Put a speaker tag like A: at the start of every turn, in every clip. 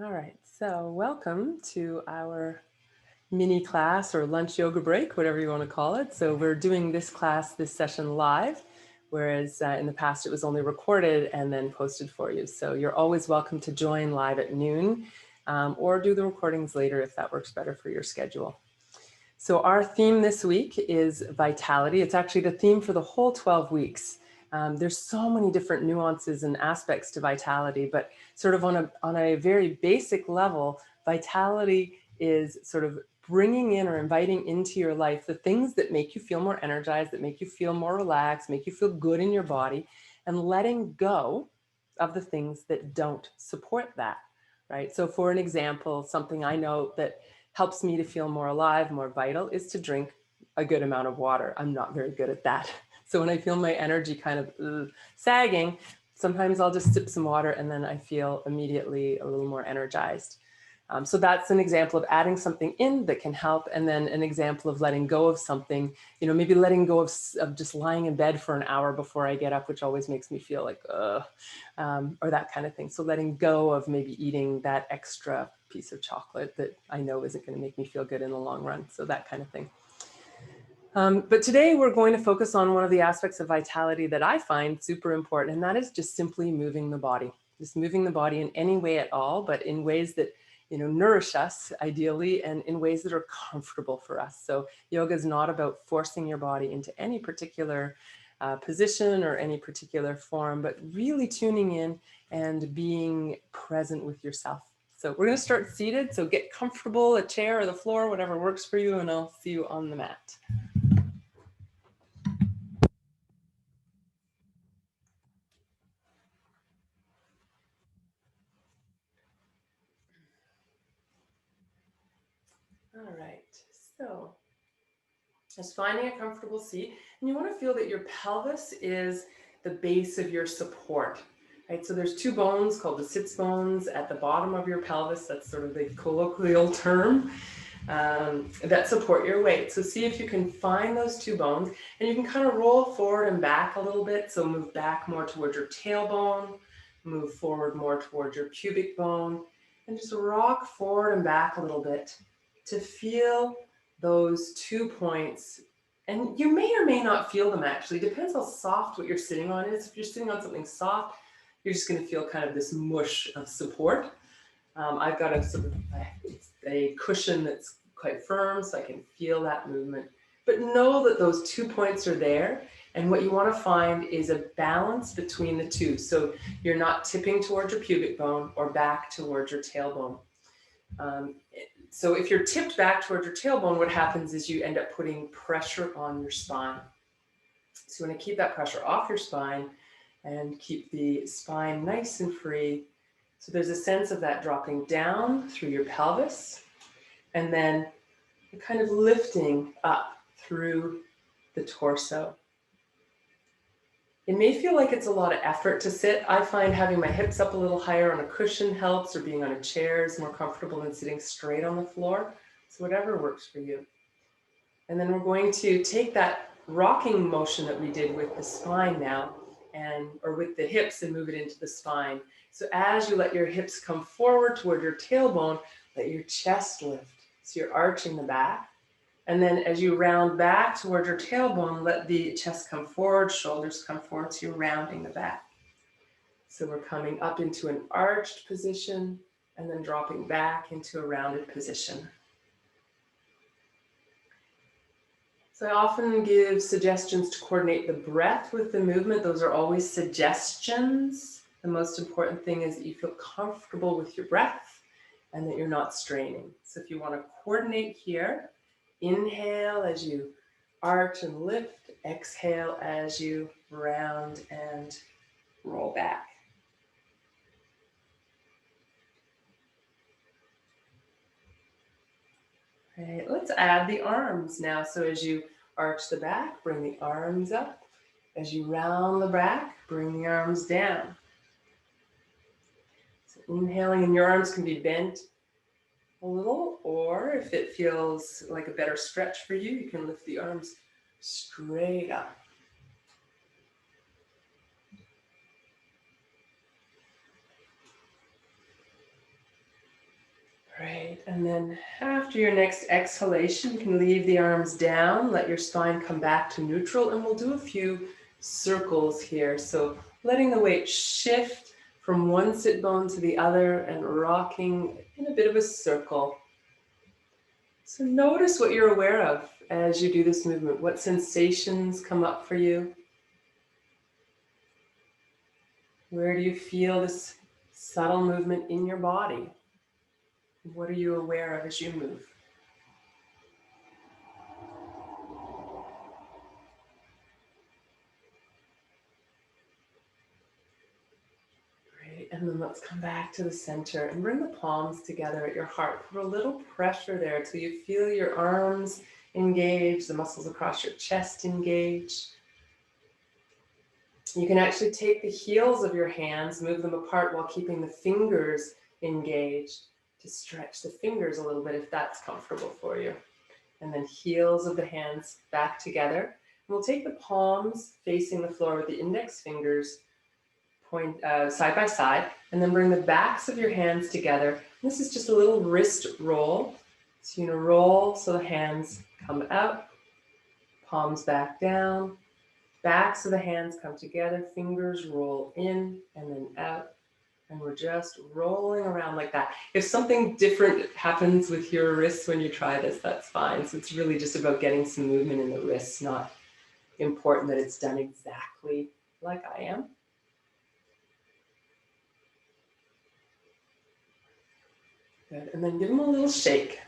A: All right, so welcome to our mini class or lunch yoga break, whatever you want to call it. So we're doing this session live, whereas in the past it was only recorded and then posted for you. So you're always welcome to join live at noon or do the recordings later if that works better for your schedule. So our theme this week is vitality. It's actually the theme for the whole 12 weeks. There's so many different nuances and aspects to vitality, but sort of on a very basic level, vitality is sort of bringing in or inviting into your life the things that make you feel more energized, that make you feel more relaxed, make you feel good in your body, and letting go of the things that don't support that, right? So for an example, something I know that helps me to feel more alive, more vital, is to drink a good amount of water. I'm not very good at that. So when I feel my energy kind of sagging, sometimes I'll just sip some water and then I feel immediately a little more energized. So that's an example of adding something in that can help. And then an example of letting go of something, maybe letting go of just lying in bed for an hour before I get up, which always makes me feel like, or that kind of thing. So letting go of maybe eating that extra piece of chocolate that I know isn't going to make me feel good in the long run. So that kind of thing. But today we're going to focus on one of the aspects of vitality that I find super important, and that is just simply moving the body. Just moving the body in any way at all, but in ways that nourish us ideally and in ways that are comfortable for us. So yoga is not about forcing your body into any particular position or any particular form, but really tuning in and being present with yourself. So we're going to start seated. So get comfortable, a chair or the floor, whatever works for you, and I'll see you on the mat. All right, so just finding a comfortable seat, and you want to feel that your pelvis is the base of your support, right? So there's two bones called the sits bones at the bottom of your pelvis. That's sort of the colloquial term that support your weight. So see if you can find those two bones, and you can kind of roll forward and back a little bit. So move back more towards your tailbone, move forward more towards your pubic bone, and just rock forward and back a little bit to feel those 2 points. And you may or may not feel them actually. Depends how soft what you're sitting on is. If you're sitting on something soft, you're just going to feel kind of this mush of support. I've got a sort of a cushion that's quite firm, so I can feel that movement. But know that those 2 points are there. And what you want to find is a balance between the two. So you're not tipping towards your pubic bone or back towards your tailbone. So if you're tipped back towards your tailbone, what happens is you end up putting pressure on your spine. So you want to keep that pressure off your spine and keep the spine nice and free. So there's a sense of that dropping down through your pelvis and then kind of lifting up through the torso. It may feel like it's a lot of effort to sit. I find having my hips up a little higher on a cushion helps, or being on a chair is more comfortable than sitting straight on the floor. So whatever works for you. And then we're going to take that rocking motion that we did with the spine now, or with the hips, and move it into the spine. So as you let your hips come forward toward your tailbone, let your chest lift. So you're arching the back. And then as you round back towards your tailbone, let the chest come forward, shoulders come forward, so you're rounding the back. So we're coming up into an arched position and then dropping back into a rounded position. So I often give suggestions to coordinate the breath with the movement. Those are always suggestions. The most important thing is that you feel comfortable with your breath and that you're not straining. So if you want to coordinate here, inhale as you arch and lift, exhale as you round and roll back. Okay, let's add the arms now. So as you arch the back, bring the arms up. As you round the back, bring the arms down. So inhaling, and your arms can be bent a little, or if it feels like a better stretch for you, you can lift the arms straight up. Great. And then after your next exhalation, you can leave the arms down, let your spine come back to neutral, and we'll do a few circles here. So letting the weight shift from one sit bone to the other and rocking in a bit of a circle. So notice what you're aware of as you do this movement. What sensations come up for you? Where do you feel this subtle movement in your body? What are you aware of as you move? Great. And then let's come back to the center and bring the palms together at your heart. Put a little pressure there until you feel your arms engage, the muscles across your chest engage. You can actually take the heels of your hands, move them apart while keeping the fingers engaged to stretch the fingers a little bit if that's comfortable for you. And then heels of the hands back together. And we'll take the palms facing the floor with the index fingers point side by side, and then bring the backs of your hands together. This is just a little wrist roll. So you're gonna roll so the hands come out, palms back down, backs of the hands come together, fingers roll in and then out. And we're just rolling around like that. If something different happens with your wrists when you try this, that's fine. So it's really just about getting some movement in the wrists, not important that it's done exactly like I am. Good, and then give them a little shake.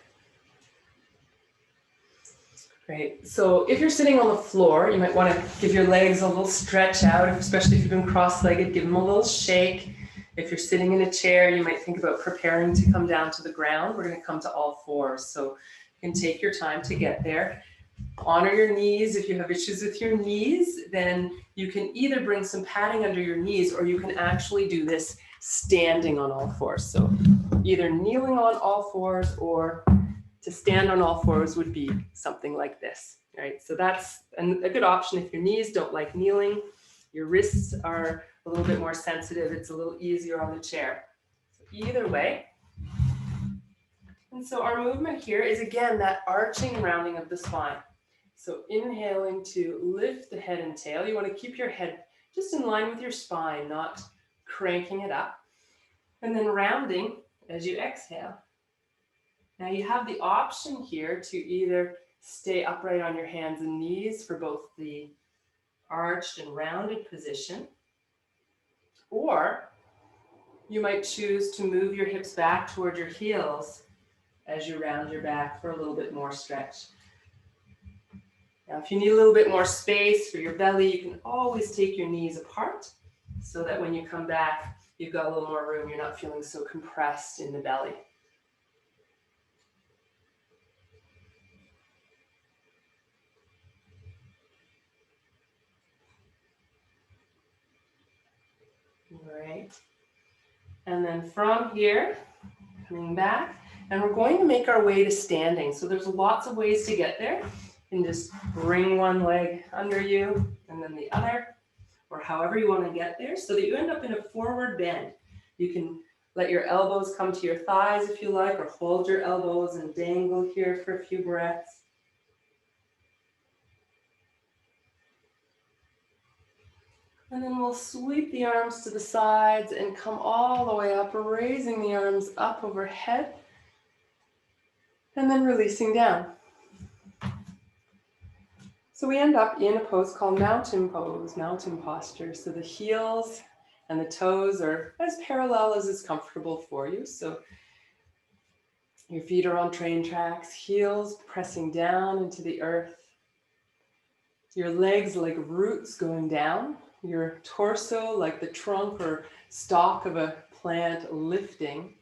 A: Great, so if you're sitting on the floor, you might want to give your legs a little stretch out, especially if you've been cross-legged, give them a little shake. If you're sitting in a chair, you might think about preparing to come down to the ground. We're going to come to all fours, so you can take your time to get there. Honor your knees. If you have issues with your knees, then you can either bring some padding under your knees or you can actually do this standing on all fours. So either kneeling on all fours or to stand on all fours would be something like this, right? So that's a good option if your knees don't like kneeling, your wrists are a little bit more sensitive, it's a little easier on the chair. So either way. And so our movement here is again that arching rounding of the spine. So inhaling to lift the head and tail. You want to keep your head just in line with your spine, not cranking it up. And then rounding as you exhale. Now you have the option here to either stay upright on your hands and knees for both the arched and rounded position, or you might choose to move your hips back toward your heels as you round your back for a little bit more stretch. Now, if you need a little bit more space for your belly, you can always take your knees apart so that when you come back, you've got a little more room. You're not feeling so compressed in the belly. All right. And then from here, coming back, and we're going to make our way to standing. So there's lots of ways to get there. You can just bring one leg under you and then the other, or however you want to get there so that you end up in a forward bend. You can let your elbows come to your thighs if you like, or hold your elbows and dangle here for a few breaths. And then we'll sweep the arms to the sides and come all the way up, raising the arms up overhead, and then releasing down. So we end up in a pose called mountain pose, mountain posture. So the heels and the toes are as parallel as is comfortable for you. So your feet are on train tracks, heels pressing down into the earth. Your legs like roots going down. Your torso like the trunk or stalk of a plant lifting.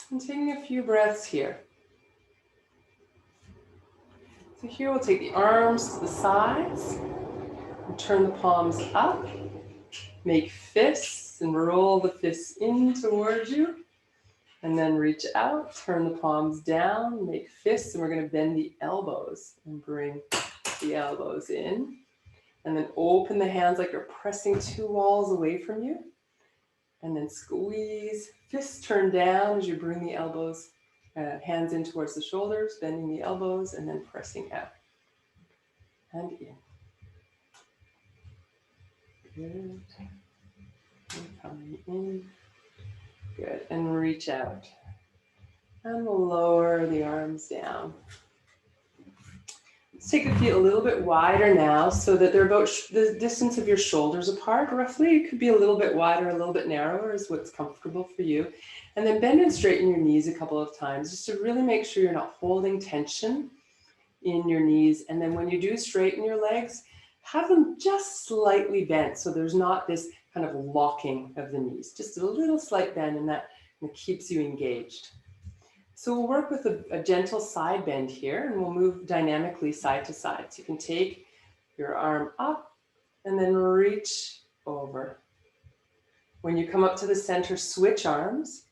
A: And taking a few breaths here. So here we'll take the arms to the sides and turn the palms up. Make fists and roll the fists in towards you. And then reach out, turn the palms down, make fists, and we're going to bend the elbows and bring the elbows in. And then open the hands like you're pressing two walls away from you. And then squeeze, fists turn down as you bring the elbows, hands in towards the shoulders, bending the elbows, and then pressing out and in. Good. And coming in. Good. And reach out. And lower the arms down. Let's take the feet a little bit wider now so that they're about the distance of your shoulders apart, roughly. It could be a little bit wider, a little bit narrower is what's comfortable for you. And then bend and straighten your knees a couple of times just to really make sure you're not holding tension in your knees. And then when you do straighten your legs, have them just slightly bent so there's not this kind of locking of the knees, just a little slight bend, and that keeps you engaged. So we'll work with a gentle side bend here, and we'll move dynamically side to side. So you can take your arm up and then reach over. When you come up to the center, switch arms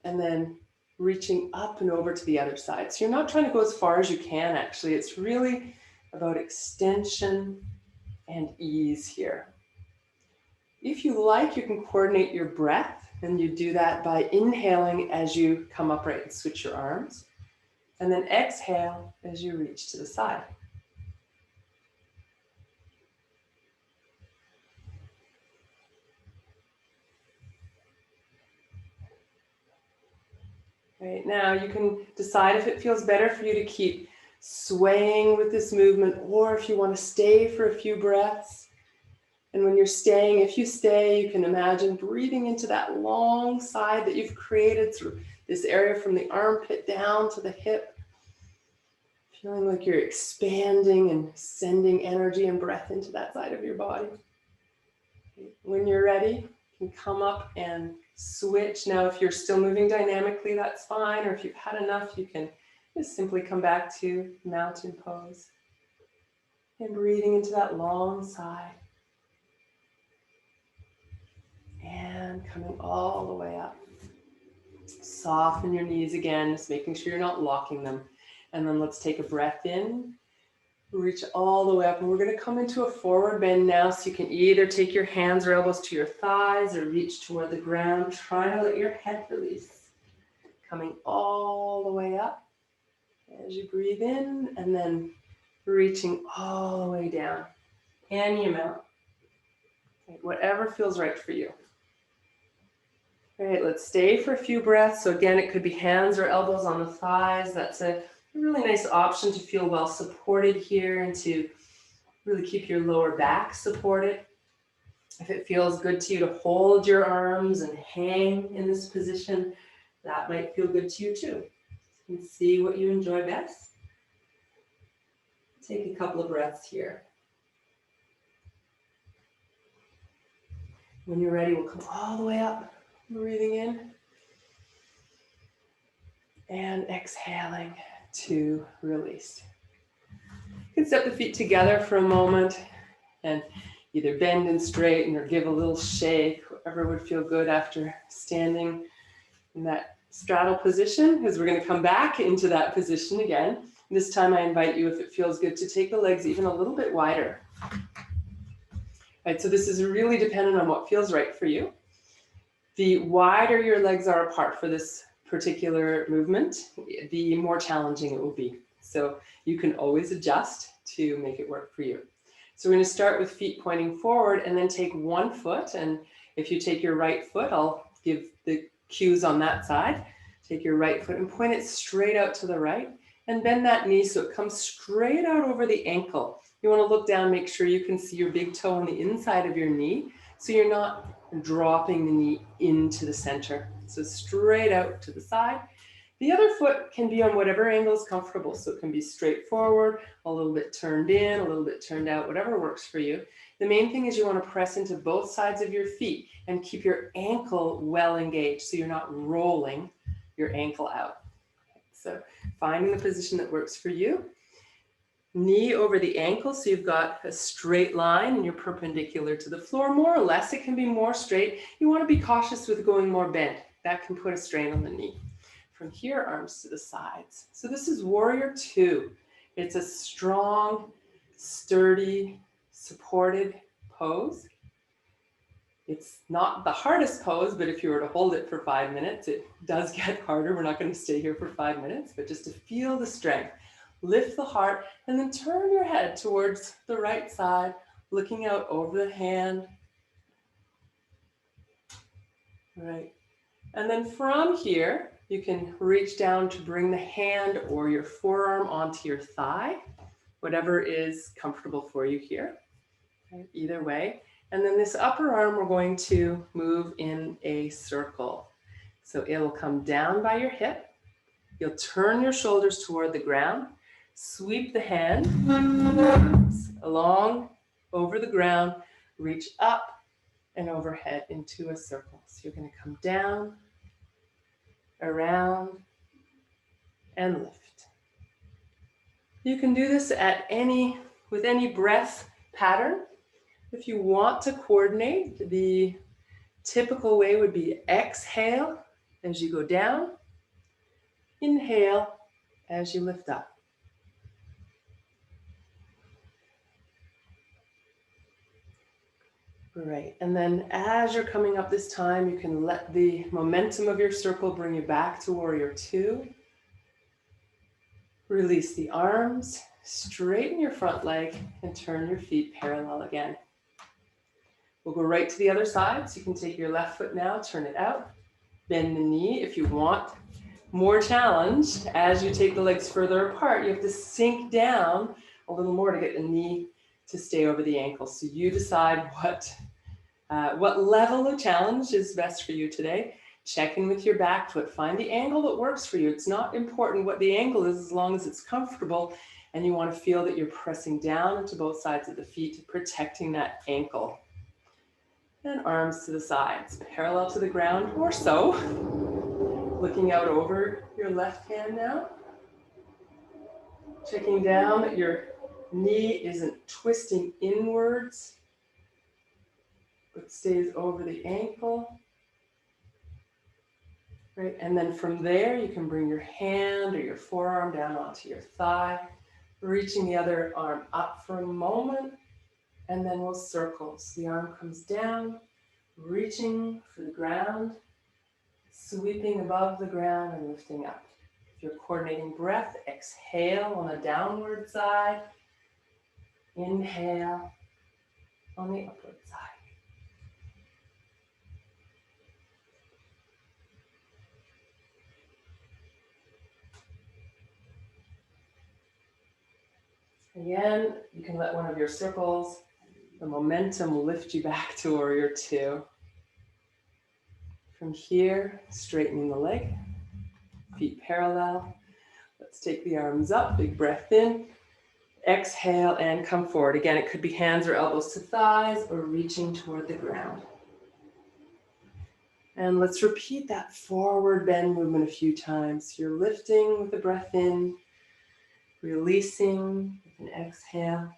A: and then reaching up and over to the other side. So you're not trying to go as far as you can, actually. It's really about extension and ease here. If you like, you can coordinate your breath, and you do that by inhaling as you come upright and switch your arms, and then exhale as you reach to the side. Right, now you can decide if it feels better for you to keep swaying with this movement, or if you want to stay for a few breaths. And when you're staying, if you stay, you can imagine breathing into that long side that you've created through this area from the armpit down to the hip. Feeling like you're expanding and sending energy and breath into that side of your body. When you're ready, you can come up and switch. Now, if you're still moving dynamically, that's fine. Or if you've had enough, you can just simply come back to mountain pose. And breathing into that long side. And coming all the way up. Soften your knees again, just making sure you're not locking them. And then let's take a breath in. Reach all the way up. And we're going to come into a forward bend now. So you can either take your hands or elbows to your thighs or reach toward the ground. Try to let your head release. Coming all the way up as you breathe in, and then reaching all the way down. Any amount. Okay, whatever feels right for you. All right, let's stay for a few breaths. So again, it could be hands or elbows on the thighs. That's a really nice option to feel well supported here and to really keep your lower back supported. If it feels good to you to hold your arms and hang in this position, that might feel good to you too. You can see what you enjoy best. Take a couple of breaths here. When you're ready, we'll come all the way up. Breathing in and exhaling to release. You can step the feet together for a moment and either bend and straighten or give a little shake, whatever would feel good after standing in that straddle position, because we're going to come back into that position again. This time I invite you, if it feels good, to take the legs even a little bit wider. Right, so this is really dependent on what feels right for you. The wider your legs are apart for this particular movement, the more challenging it will be. So you can always adjust to make it work for you. So we're going to start with feet pointing forward and then take one foot. And if you take your right foot, I'll give the cues on that side. Take your right foot and point it straight out to the right and bend that knee so it comes straight out over the ankle. You want to look down, make sure you can see your big toe on the inside of your knee so you're not dropping the knee into the center. So straight out to the side. The other foot can be on whatever angle is comfortable. So it can be straight forward, a little bit turned in, a little bit turned out, whatever works for you. The main thing is you want to press into both sides of your feet and keep your ankle well engaged so you're not rolling your ankle out. So finding the position that works for you. Knee over the ankle, so you've got a straight line and you're perpendicular to the floor. More or less, it can be more straight. You want to be cautious with going more bent. That can put a strain on the knee. From here, arms to the sides. So this is Warrior Two. It's a strong, sturdy, supported pose. It's not the hardest pose, but if you were to hold it for 5 minutes, it does get harder. We're not going to stay here for 5 minutes, but just to feel the strength. Lift the heart and then turn your head towards the right side, looking out over the hand. Right. And then from here, you can reach down to bring the hand or your forearm onto your thigh, whatever is comfortable for you here. Okay, either way. And then this upper arm, we're going to move in a circle. So it'll come down by your hip. You'll turn your shoulders toward the ground, sweep the hand along over the ground, reach up and overhead into a circle. So you're going to come down, around, and lift. You can do this with any breath pattern. If you want to coordinate, the typical way would be exhale as you go down, inhale as you lift up. Great. And then as you're coming up this time, you can let the momentum of your circle bring you back to Warrior Two. Release the arms, straighten your front leg, and turn your feet parallel again. We'll go right to the other side. So you can take your left foot now, turn it out, bend the knee. If you want more challenge, as you take the legs further apart, you have to sink down a little more to get the knee to stay over the ankle. So you decide what level of challenge is best for you today. Check in with your back foot. Find the angle that works for you. It's not important what the angle is as long as it's comfortable and you want to feel that you're pressing down into both sides of the feet, protecting that ankle. And arms to the sides, parallel to the ground or so. Looking out over your left hand now. Checking down that your knee isn't twisting inwards, but stays over the ankle. Right, and then from there, you can bring your hand or your forearm down onto your thigh, reaching the other arm up for a moment, and then we'll circle. So the arm comes down, reaching for the ground, sweeping above the ground and lifting up. If you're coordinating breath, exhale on the downward side, inhale on the upward side. Again, you can let one of your circles, the momentum will lift you back to Warrior Two. From here, straightening the leg, feet parallel. Let's take the arms up, big breath in. Exhale and come forward. Again, it could be hands or elbows to thighs or reaching toward the ground. And let's repeat that forward bend movement a few times. You're lifting with the breath in, releasing with an exhale.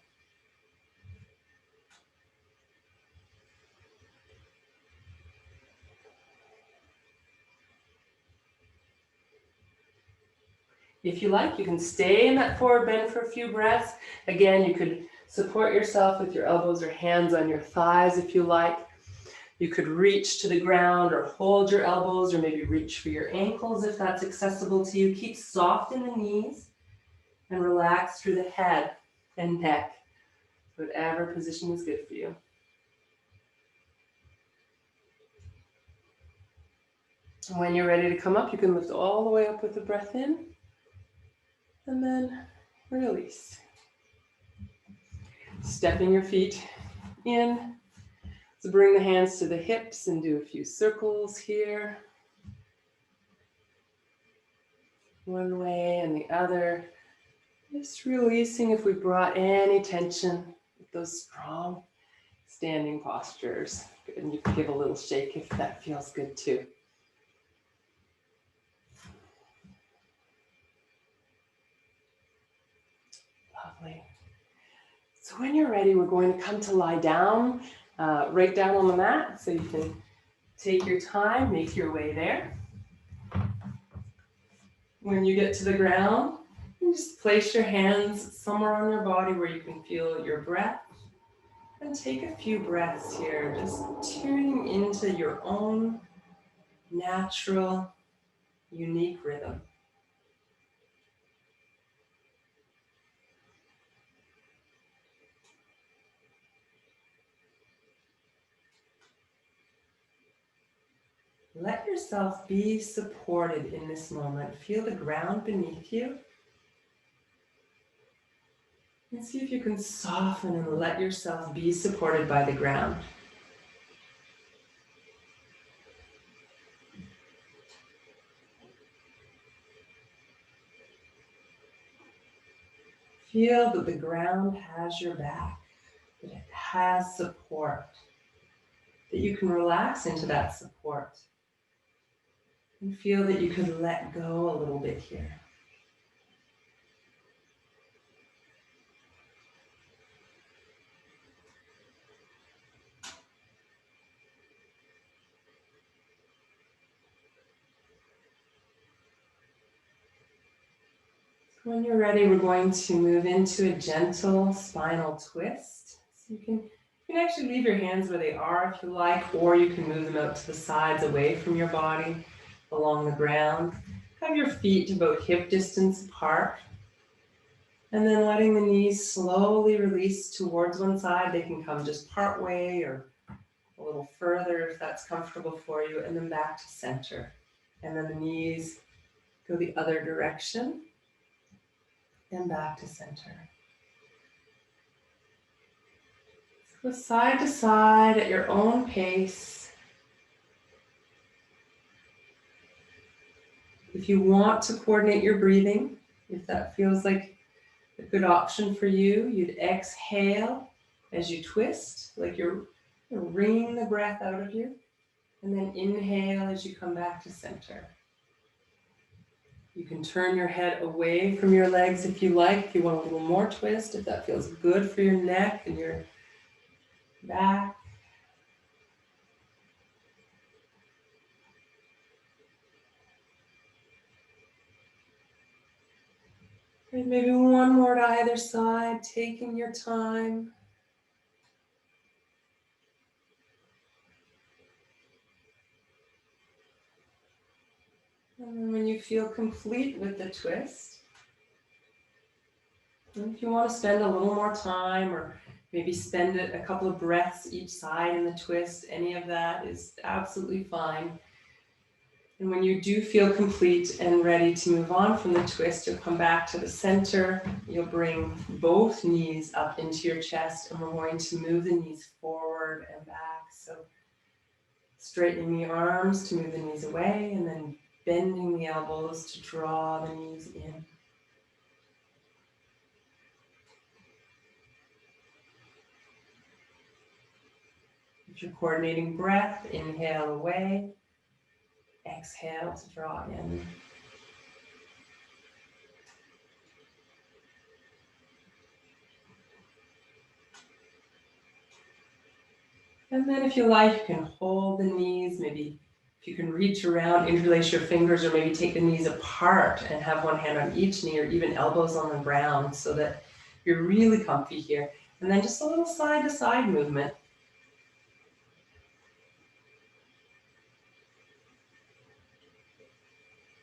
A: If you like, you can stay in that forward bend for a few breaths. Again, you could support yourself with your elbows or hands on your thighs if you like. You could reach to the ground or hold your elbows or maybe reach for your ankles if that's accessible to you. Keep soft in the knees and relax through the head and neck. Whatever position is good for you. And when you're ready to come up, you can lift all the way up with the breath in. And then release. Stepping your feet in. So bring the hands to the hips and do a few circles here. One way and the other. Just releasing if we brought any tension with those strong standing postures. And you can give a little shake if that feels good too. Lovely. So when you're ready, we're going to come to lie down, right down on the mat. So you can take your time, make your way there. When you get to the ground, you just place your hands somewhere on your body where you can feel your breath. And take a few breaths here, just tuning into your own natural, unique rhythm. Let yourself be supported in this moment. Feel the ground beneath you. And see if you can soften and let yourself be supported by the ground. Feel that the ground has your back, that it has support, that you can relax into that support. And feel that you could let go a little bit here. When you're ready, we're going to move into a gentle spinal twist. So you can actually leave your hands where they are if you like, or you can move them out to the sides away from your body, along the ground. Have your feet about hip distance apart. And then letting the knees slowly release towards one side. They can come just part way or a little further if that's comfortable for you, and then back to center. And then the knees go the other direction and back to center. Go side to side at your own pace. If you want to coordinate your breathing, if that feels like a good option for you, you'd exhale as you twist, like you're wringing the breath out of you, and then inhale as you come back to center. You can turn your head away from your legs if you like, if you want a little more twist, if that feels good for your neck and your back. And maybe one more to either side, taking your time. And then when you feel complete with the twist, and if you want to spend a little more time or maybe spend a couple of breaths each side in the twist, any of that is absolutely fine. And when you do feel complete and ready to move on from the twist, you'll come back to the center. You'll bring both knees up into your chest, and we're going to move the knees forward and back. So straightening the arms to move the knees away, and then bending the elbows to draw the knees in. If you're coordinating breath, inhale away, exhale to draw in. And then if you like, you can hold the knees, maybe if you can reach around, interlace your fingers, or maybe take the knees apart and have one hand on each knee, or even elbows on the ground, so that you're really comfy here. And then just a little side to side movement.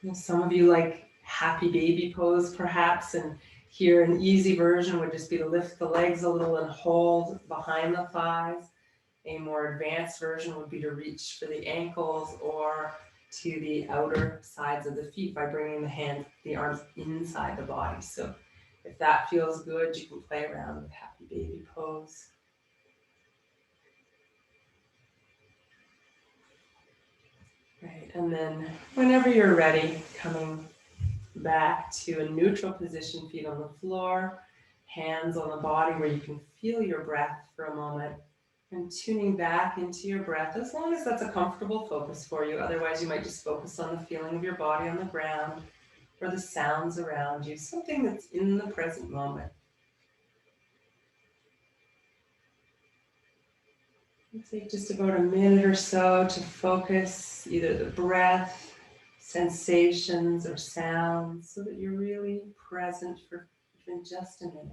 A: And some of you like happy baby pose perhaps, and here an easy version would just be to lift the legs a little and hold behind the thighs. A more advanced version would be to reach for the ankles or to the outer sides of the feet by bringing the arms inside the body. So if that feels good, you can play around with happy baby pose. Right, and then whenever you're ready, coming back to a neutral position, feet on the floor, hands on the body where you can feel your breath for a moment. And tuning back into your breath, as long as that's a comfortable focus for you. Otherwise, you might just focus on the feeling of your body on the ground or the sounds around you, something that's in the present moment. Take just about a minute or so to focus either the breath, sensations, or sounds, so that you're really present for even just a minute.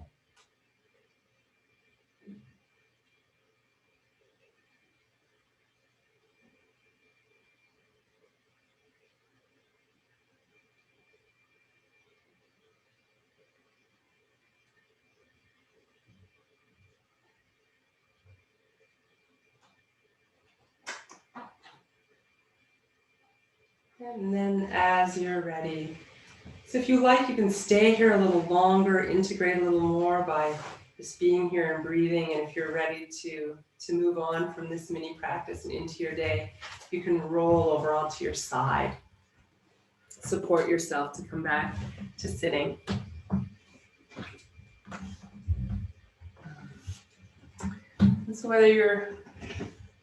A: And then as you're ready, so if you like, you can stay here a little longer, integrate a little more by just being here and breathing. And if you're ready to move on from this mini practice and into your day, you can roll over onto your side. Support yourself to come back to sitting. And so whether you're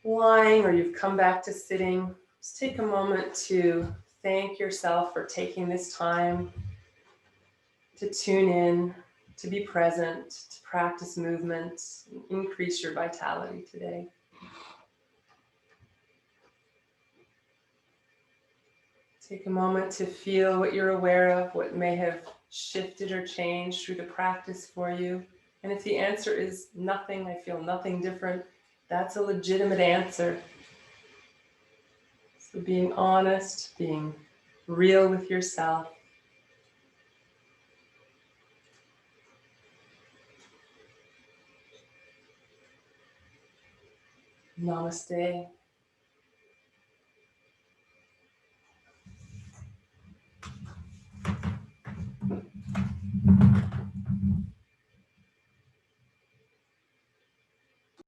A: lying or you've come back to sitting, just take a moment to thank yourself for taking this time to tune in, to be present, to practice movements, and increase your vitality today. Take a moment to feel what you're aware of, what may have shifted or changed through the practice for you. And if the answer is nothing, I feel nothing different, that's a legitimate answer. So being honest, being real with yourself. Namaste.